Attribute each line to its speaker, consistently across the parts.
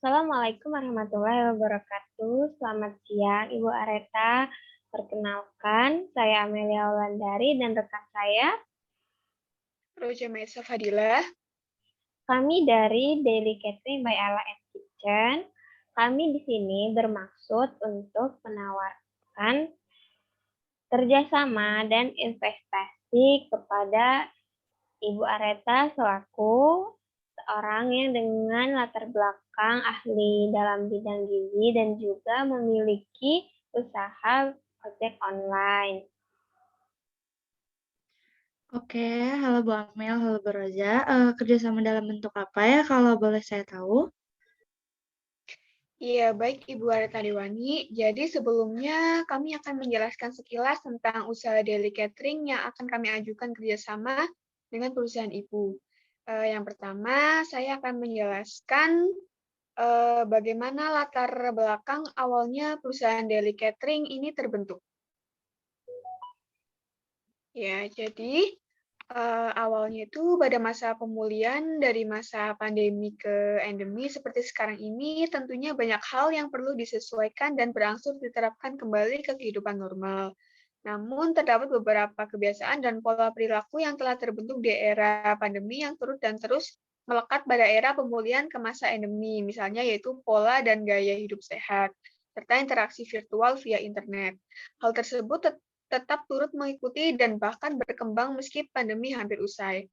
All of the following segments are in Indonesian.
Speaker 1: Assalamualaikum warahmatullahi wabarakatuh. Selamat siang, Ibu Areta. Perkenalkan, saya Amelia Wulandari dan rekan saya.
Speaker 2: Roja Mesa Fadila.
Speaker 1: Kami dari Daily Catering by Ala and Kitchen. Kami di sini bermaksud untuk menawarkan kerjasama dan investasi kepada Ibu Areta selaku seorang yang dengan latar belakang ahli dalam bidang gizi dan juga memiliki usaha ojek online.
Speaker 3: Oke, halo Bu Amel, halo Bu Roza. Kerjasama dalam bentuk apa ya kalau boleh saya tahu?
Speaker 2: Iya, baik Ibu Areta Dewani. Jadi sebelumnya kami akan menjelaskan sekilas tentang usaha daily catering yang akan kami ajukan kerjasama dengan perusahaan Ibu. Yang pertama, saya akan menjelaskan bagaimana latar belakang awalnya perusahaan daily catering ini terbentuk. Ya, jadi awalnya itu pada masa pemulihan dari masa pandemi ke endemi seperti sekarang ini, tentunya banyak hal yang perlu disesuaikan dan berangsur diterapkan kembali ke kehidupan normal. Namun, terdapat beberapa kebiasaan dan pola perilaku yang telah terbentuk di era pandemi yang turut dan terus melekat pada era pemulihan ke masa endemi, misalnya yaitu pola dan gaya hidup sehat, serta interaksi virtual via internet. Hal tersebut tetap turut mengikuti dan bahkan berkembang meski pandemi hampir usai.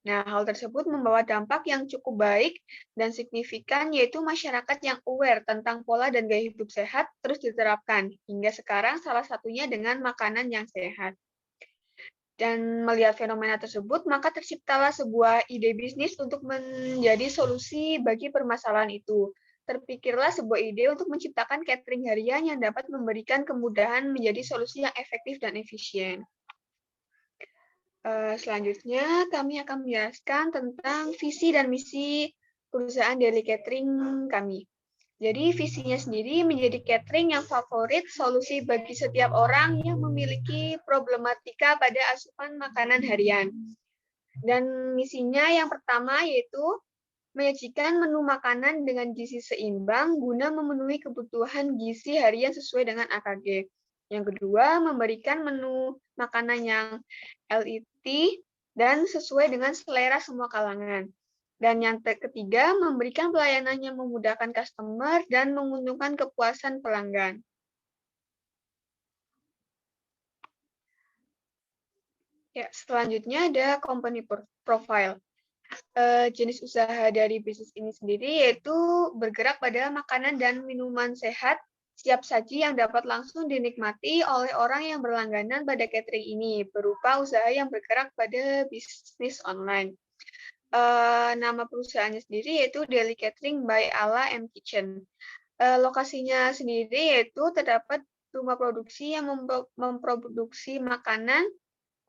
Speaker 2: Nah, hal tersebut membawa dampak yang cukup baik dan signifikan, yaitu masyarakat yang aware tentang pola dan gaya hidup sehat terus diterapkan, hingga sekarang salah satunya dengan makanan yang sehat. Dan melihat fenomena tersebut, maka terciptalah sebuah ide bisnis untuk menjadi solusi bagi permasalahan itu. Terpikirlah sebuah ide untuk menciptakan catering harian yang dapat memberikan kemudahan menjadi solusi yang efektif dan efisien. Selanjutnya, kami akan menjelaskan tentang visi dan misi perusahaan daily catering kami. Jadi, visinya sendiri menjadi catering yang favorit, solusi bagi setiap orang yang memiliki problematika pada asupan makanan harian. Dan misinya yang pertama yaitu menyajikan menu makanan dengan gizi seimbang guna memenuhi kebutuhan gizi harian sesuai dengan AKG. Yang kedua, memberikan menu makanan yang LET dan sesuai dengan selera semua kalangan. Dan yang ketiga, memberikan pelayanan yang memudahkan customer dan menguntungkan kepuasan pelanggan. Ya, selanjutnya ada company profile. Jenis usaha dari bisnis ini sendiri yaitu bergerak pada makanan dan minuman sehat siap saji yang dapat langsung dinikmati oleh orang yang berlangganan pada catering ini, berupa usaha yang bergerak pada bisnis online. Nama perusahaannya sendiri yaitu Daily Catering by Ala M Kitchen. Lokasinya sendiri yaitu terdapat rumah produksi yang memproduksi makanan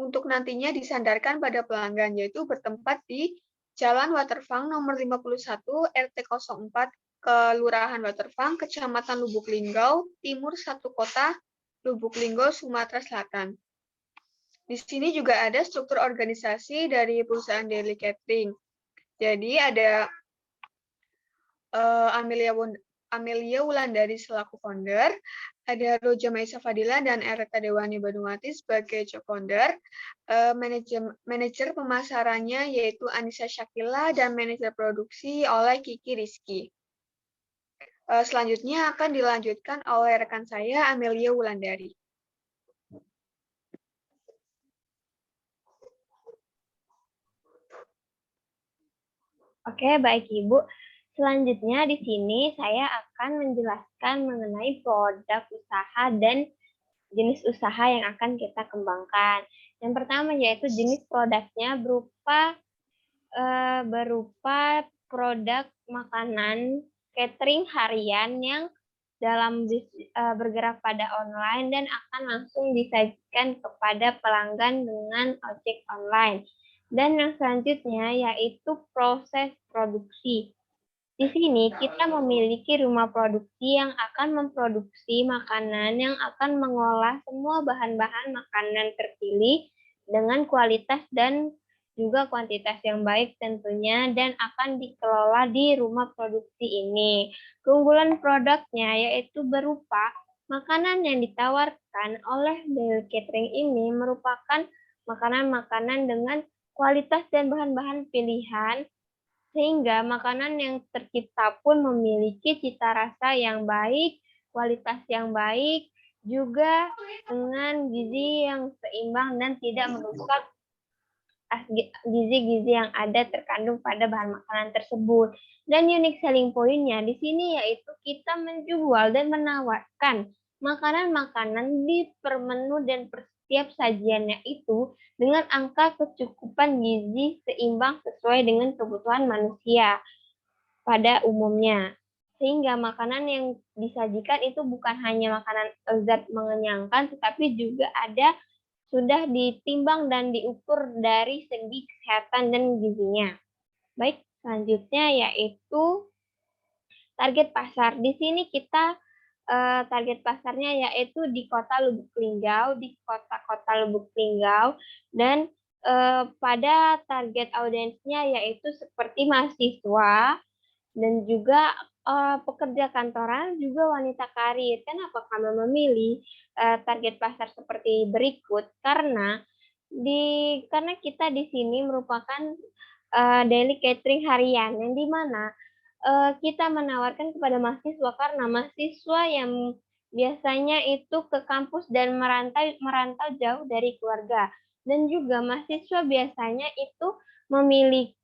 Speaker 2: untuk nantinya disandarkan pada pelanggan, yaitu bertempat di Jalan Waterfang nomor 51 RT 04 Kelurahan Waterfang, Kecamatan Lubuk Linggau, Timur 1 Kota, Lubuk Linggau, Sumatera Selatan. Di sini juga ada struktur organisasi dari perusahaan Daily Catering. Jadi ada Amelia Wulandari selaku founder, ada Roja Maisa Fadila dan Ereta Dewani Banuwati sebagai co-founder, manajer pemasarannya yaitu Anissa Syakila dan manajer produksi oleh Kiki Rizky. Selanjutnya akan dilanjutkan oleh rekan saya Amelia Wulandari.
Speaker 1: Oke, baik Ibu. Selanjutnya di sini saya akan menjelaskan mengenai produk usaha dan jenis usaha yang akan kita kembangkan. Yang pertama yaitu jenis produknya berupa produk makanan catering harian yang bergerak pada online dan akan langsung disajikan kepada pelanggan dengan ojek online. Dan yang selanjutnya yaitu proses produksi. Di sini kita memiliki rumah produksi yang akan memproduksi makanan yang akan mengolah semua bahan-bahan makanan terpilih dengan kualitas dan juga kuantitas yang baik tentunya, dan akan dikelola di rumah produksi ini. Keunggulan produknya yaitu berupa makanan yang ditawarkan oleh daily catering ini merupakan makanan-makanan dengan kualitas dan bahan-bahan pilihan, sehingga makanan yang tercipta pun memiliki cita rasa yang baik, kualitas yang baik, juga dengan gizi yang seimbang dan tidak merusak gizi-gizi yang ada terkandung pada bahan makanan tersebut. Dan unique selling point-nya di sini yaitu kita menjual dan menawarkan makanan-makanan di per menu dan per setiap sajiannya itu dengan angka kecukupan gizi seimbang sesuai dengan kebutuhan manusia pada umumnya. Sehingga makanan yang disajikan itu bukan hanya makanan lezat mengenyangkan, tetapi juga ada sudah ditimbang dan diukur dari segi kesehatan dan gizinya. Baik, selanjutnya yaitu target pasar. Di sini kita target pasarnya yaitu di Kota Lubuk Linggau, di kota-kota Lubuk Linggau, dan pada target audiensnya yaitu seperti mahasiswa dan juga pekerja kantoran, juga wanita karir. Kenapa kami memilih target pasar seperti berikut? Karena kita di sini merupakan daily catering harian, yang di mana kita menawarkan kepada mahasiswa, karena mahasiswa yang biasanya itu ke kampus dan merantau jauh dari keluarga, dan juga mahasiswa biasanya itu memiliki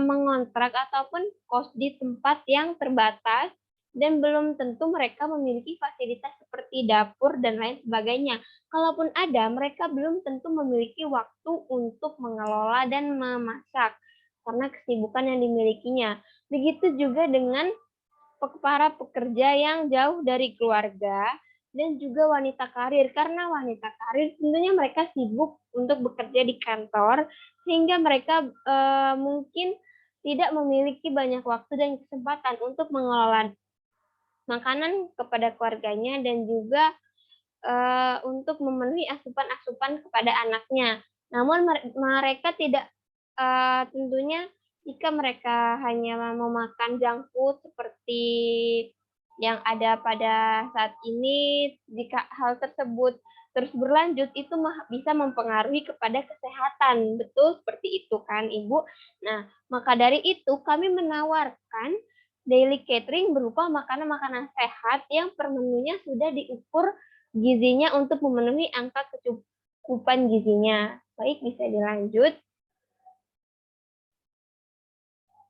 Speaker 1: mengontrak ataupun kos di tempat yang terbatas, dan belum tentu mereka memiliki fasilitas seperti dapur dan lain sebagainya. Kalaupun ada, mereka belum tentu memiliki waktu untuk mengelola dan memasak karena kesibukan yang dimilikinya. Begitu juga dengan para pekerja yang jauh dari keluarga dan juga wanita karir, karena wanita karir tentunya mereka sibuk untuk bekerja di kantor, sehingga mereka mungkin tidak memiliki banyak waktu dan kesempatan untuk mengelola makanan kepada keluarganya, dan juga untuk memenuhi asupan-asupan kepada anaknya. Namun mereka tidak tentunya jika mereka hanya mau makan junk food seperti yang ada pada saat ini, jika hal tersebut terus berlanjut, itu bisa mempengaruhi kepada kesehatan. Betul seperti itu kan, Ibu? Nah, maka dari itu kami menawarkan daily catering berupa makanan-makanan sehat yang per menunya sudah diukur gizinya untuk memenuhi angka kecukupan gizinya. Baik, bisa dilanjut.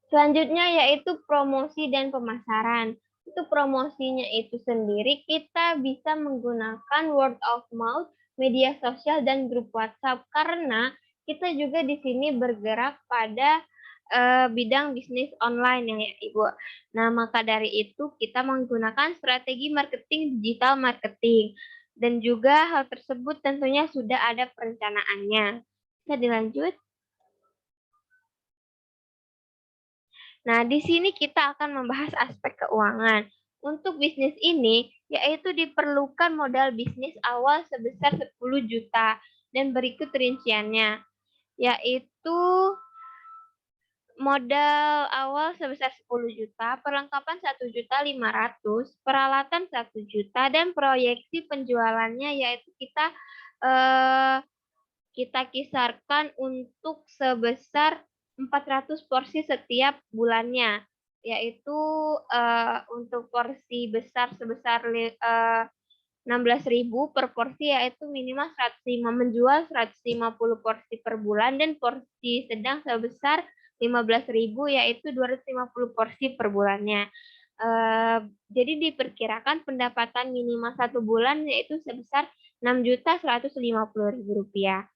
Speaker 1: Selanjutnya yaitu promosi dan pemasaran. Itu promosinya itu sendiri kita bisa menggunakan word of mouth, media sosial, dan grup WhatsApp, karena kita juga di sini bergerak pada bidang bisnis online ya Ibu. Nah, maka dari itu kita menggunakan strategi marketing digital marketing, dan juga hal tersebut tentunya sudah ada perencanaannya. Bisa dilanjut? Nah, di sini kita akan membahas aspek keuangan. Untuk bisnis ini, yaitu diperlukan modal bisnis awal sebesar 10 juta. Dan berikut rinciannya, yaitu modal awal sebesar 10 juta, perlengkapan 1.500.000, peralatan 1 juta, dan proyeksi penjualannya yaitu kita kisarkan untuk sebesar 400 porsi setiap bulannya, yaitu untuk porsi besar sebesar 16.000 per porsi, yaitu minimal 105, menjual 150 porsi per bulan, dan porsi sedang sebesar 15.000, yaitu 250 porsi per bulannya. Jadi diperkirakan pendapatan minimal 1 bulan yaitu sebesar Rp6.150.000.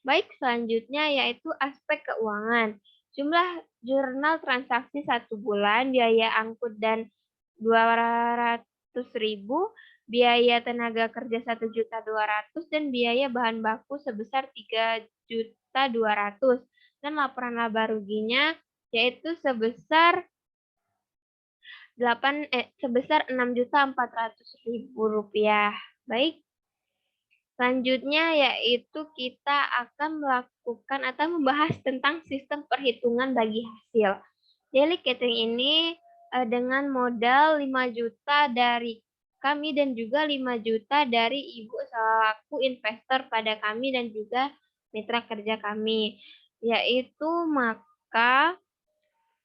Speaker 1: Baik, selanjutnya yaitu aspek keuangan. Jumlah jurnal transaksi 1 bulan, biaya angkut dan 200.000, biaya tenaga kerja 1.200.000, dan biaya bahan baku sebesar 3.200.000, dan laporan laba ruginya yaitu sebesar Rp6.400.000. Baik. Selanjutnya yaitu kita akan melakukan atau membahas tentang sistem perhitungan bagi hasil. Daily catering ini dengan modal 5 juta dari kami dan juga 5 juta dari Ibu selaku investor pada kami dan juga mitra kerja kami. Yaitu maka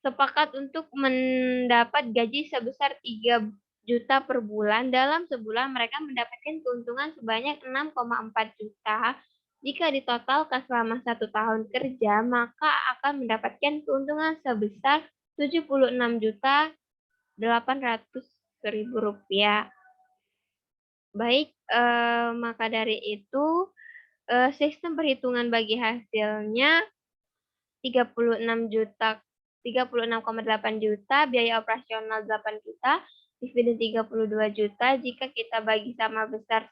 Speaker 1: sepakat untuk mendapat gaji sebesar 3 juta per bulan. Dalam sebulan mereka mendapatkan keuntungan sebanyak 6,4 juta. Jika ditotalkan selama 1 tahun kerja, maka akan mendapatkan keuntungan sebesar 76.800.000 rupiah. Baik, maka dari itu sistem perhitungan bagi hasilnya 36 juta 36,8 juta, biaya operasional 8 juta, dividen 32 juta. Jika kita bagi sama besar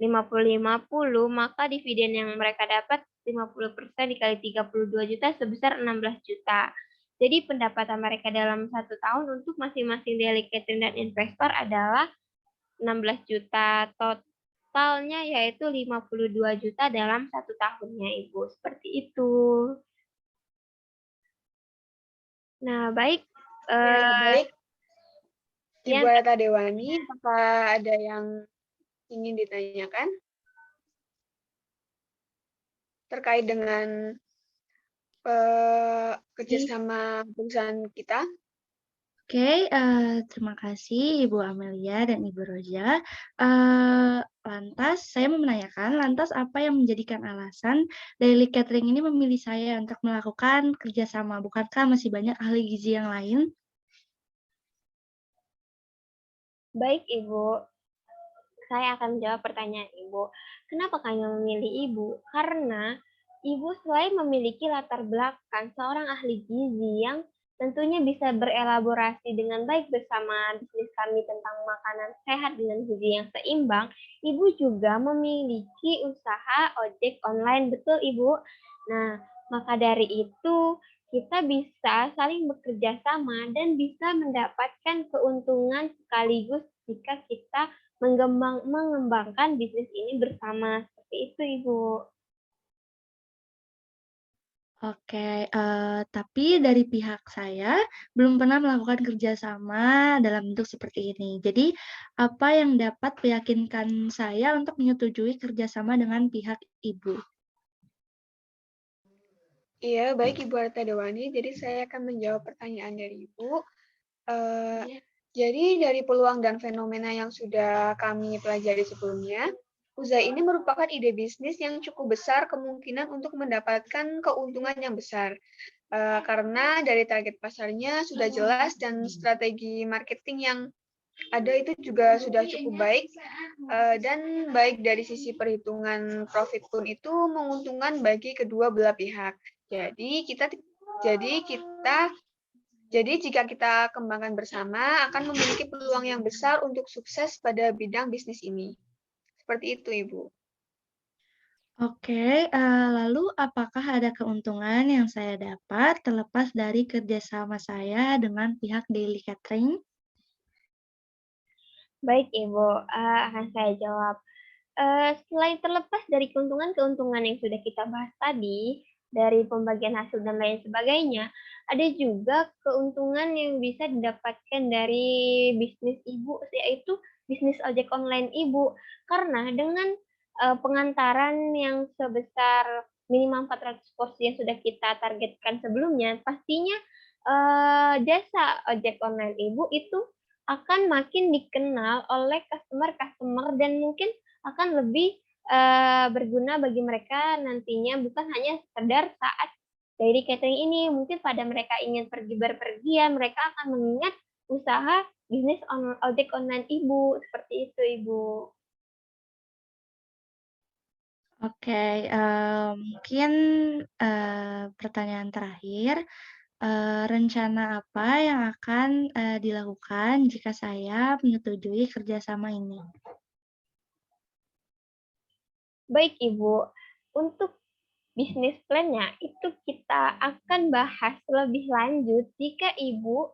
Speaker 1: 50-50, maka dividen yang mereka dapat 50% dikali 32 juta sebesar 16 juta. Jadi pendapatan mereka dalam 1 tahun untuk masing-masing daily catering dan investor adalah 16 juta. Totalnya yaitu 52 juta dalam 1 tahunnya, Ibu. Seperti itu. Nah, baik.
Speaker 2: Baik,
Speaker 1: Ya,
Speaker 2: Ibu Arta Dewani, apakah ada yang ingin ditanyakan terkait dengan kerjasama perusahaan kita?
Speaker 3: Oke, terima kasih Ibu Amelia dan Ibu Roja. Lantas saya mau menanyakan, lantas apa yang menjadikan alasan Daily Catering ini memilih saya untuk melakukan kerjasama? Bukankah masih banyak ahli gizi yang lain?
Speaker 1: baik, Ibu. Saya akan menjawab pertanyaan Ibu. Kenapa kami memilih Ibu? Karena Ibu selain memiliki latar belakang seorang ahli gizi yang tentunya bisa berelaborasi dengan baik bersama bisnis kami tentang makanan sehat dengan gizi yang seimbang, Ibu juga memiliki usaha ojek online, betul Ibu? Nah, maka dari itu kita bisa saling bekerja sama dan bisa mendapatkan keuntungan sekaligus jika kita mengembangkan bisnis ini bersama. Seperti itu, Ibu.
Speaker 3: Oke, tapi dari pihak saya belum pernah melakukan kerjasama dalam bentuk seperti ini. Jadi, apa yang dapat meyakinkan saya untuk menyetujui kerjasama dengan pihak Ibu?
Speaker 2: Iya, baik Ibu Arta Dewani. Jadi saya akan menjawab pertanyaan dari Ibu. Jadi dari peluang dan fenomena yang sudah kami pelajari sebelumnya, usaha ini merupakan ide bisnis yang cukup besar kemungkinan untuk mendapatkan keuntungan yang besar. Karena dari target pasarnya sudah jelas dan strategi marketing yang ada itu juga sudah cukup baik, dan baik dari sisi perhitungan profit pun itu menguntungkan bagi kedua belah pihak. Jadi jika kita kembangkan bersama akan memiliki peluang yang besar untuk sukses pada bidang bisnis ini. Seperti itu, Ibu.
Speaker 3: Oke, lalu apakah ada keuntungan yang saya dapat terlepas dari kerjasama saya dengan pihak Daily Catering?
Speaker 1: Baik, Ibu. Akan saya jawab. Selain terlepas dari keuntungan-keuntungan yang sudah kita bahas tadi, dari pembagian hasil dan lain sebagainya, ada juga keuntungan yang bisa didapatkan dari bisnis Ibu, yaitu bisnis ojek online Ibu. Karena dengan pengantaran yang sebesar minimal 400 porsi yang sudah kita targetkan sebelumnya, pastinya jasa ojek online Ibu itu akan makin dikenal oleh customer-customer dan mungkin akan lebih berguna bagi mereka nantinya, bukan hanya sekedar saat daily catering ini. Mungkin pada mereka ingin pergi berpergian, mereka akan mengingat usaha bisnis ojek online Ibu. Seperti itu, Ibu.
Speaker 3: Oke, mungkin, pertanyaan terakhir, rencana apa yang akan, dilakukan jika saya menyetujui kerjasama ini?
Speaker 1: Baik, Ibu. Untuk bisnis plan-nya itu kita akan bahas lebih lanjut jika Ibu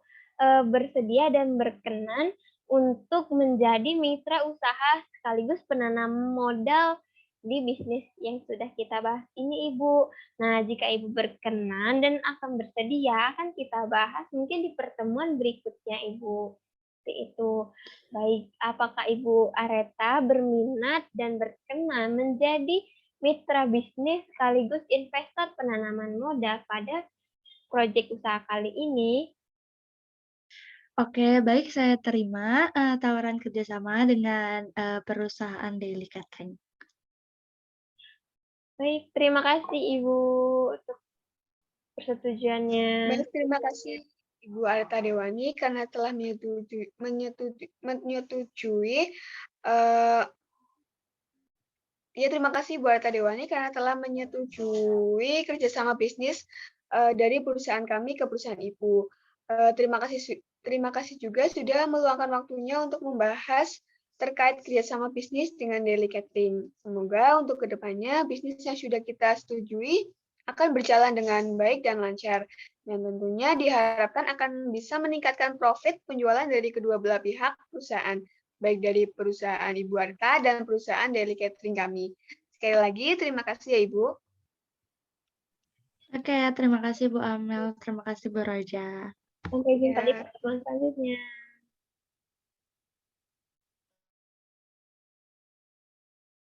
Speaker 1: bersedia dan berkenan untuk menjadi mitra usaha sekaligus penanam modal di bisnis yang sudah kita bahas ini, Ibu. Nah, jika Ibu berkenan dan akan bersedia, akan kita bahas mungkin di pertemuan berikutnya, Ibu. Seperti itu. Baik, apakah Ibu Areta berminat dan berkenan menjadi mitra bisnis sekaligus investor penanaman modal pada proyek usaha kali ini?
Speaker 3: Oke, baik saya terima tawaran kerjasama dengan perusahaan Daily Catering.
Speaker 1: Baik, terima kasih Ibu untuk persetujuannya.
Speaker 2: Baik, terima kasih Ibu Arta Dewani karena telah menyetujui ya, terima kasih Bu Arta Dewani karena telah menyetujui kerjasama bisnis dari perusahaan kami ke perusahaan Ibu. Terima kasih juga sudah meluangkan waktunya untuk membahas terkait kerjasama bisnis dengan Daily Catering. Semoga untuk kedepannya bisnis yang sudah kita setujui akan berjalan dengan baik dan lancar. Dan tentunya diharapkan akan bisa meningkatkan profit penjualan dari kedua belah pihak perusahaan, baik dari perusahaan Ibu Arta dan perusahaan Daily Catering kami. Sekali lagi, terima kasih ya Ibu.
Speaker 3: Oke, terima kasih Bu Amel, terima kasih Bu Roja.
Speaker 1: Sampai jumpa di
Speaker 2: Ya.
Speaker 1: pertemuan selanjutnya.